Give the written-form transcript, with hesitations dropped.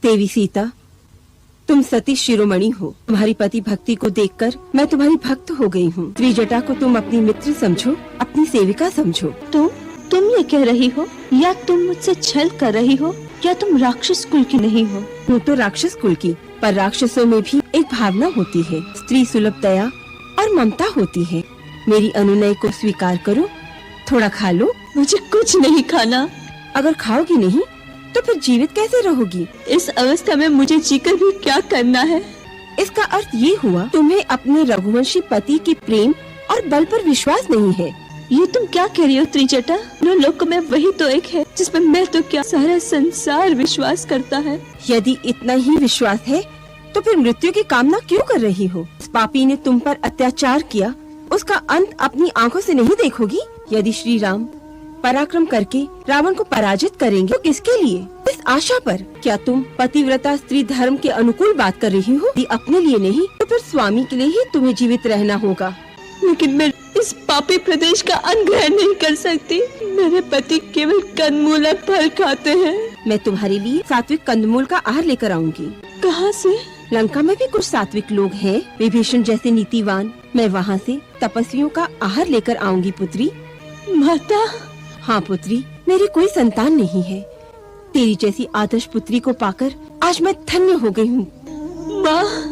देवी सीता, तुम सती शिरोमणि हो। तुम्हारी पति भक्ति को देखकर मैं तुम्हारी भक्त हो गई हूँ। त्रिजटा को तुम अपनी मित्र समझो, अपनी सेविका समझो। तुम ये कह रही हो, या तुम मुझसे छल कर रही हो, या तुम राक्षस कुल की नहीं हो? हूँ तो राक्षस कुल की, पर राक्षसों में भी एक भावना होती है, स्त्री सुलभ दया और ममता होती है। मेरी अनुनय को स्वीकार करो, थोड़ा खा लो। मुझे कुछ नहीं खाना। अगर खाओगी नहीं तो फिर जीवित कैसे रहोगी? इस अवस्था में मुझे जीकर भी क्या करना है? इसका अर्थ ये हुआ तुम्हें अपने रघुवंशी पति के प्रेम और बल पर विश्वास नहीं है। ये तुम क्या कह रही हो त्रिजटा? लोक में वही तो एक है जिसमें मैं तो क्या सारा संसार विश्वास करता है। यदि इतना ही विश्वास है तो फिर मृत्यु की कामना क्यों कर रही हो? इस पापी ने तुम पर अत्याचार किया, उसका अंत अपनी आंखों से नहीं देखोगी? यदि श्री राम पराक्रम करके रावण को पराजित करेंगे तो किसके लिए? इस आशा पर। क्या तुम पतिव्रता स्त्री धर्म के अनुकूल बात कर रही हो? यदि अपने लिए नहीं तो फिर स्वामी के लिए ही तुम्हें जीवित रहना होगा। लेकिन मैं इस पापी प्रदेश का अन्न ग्रहण नहीं कर सकती। मेरे पति केवल कंदमूल फल खाते हैं। मैं तुम्हारे लिए सात्विक कंदमूल का आहार लेकर आऊंगी। कहाँ से? लंका में भी कुछ सात्विक लोग हैं, विभीषण जैसे नीतिवान। मैं वहाँ से तपस्वियों का आहार लेकर आऊंगी पुत्री। माता। हाँ पुत्री, मेरी कोई संतान नहीं है। तेरी जैसी आदर्श पुत्री को पाकर आज मैं धन्य हो गई हूँ। माँ।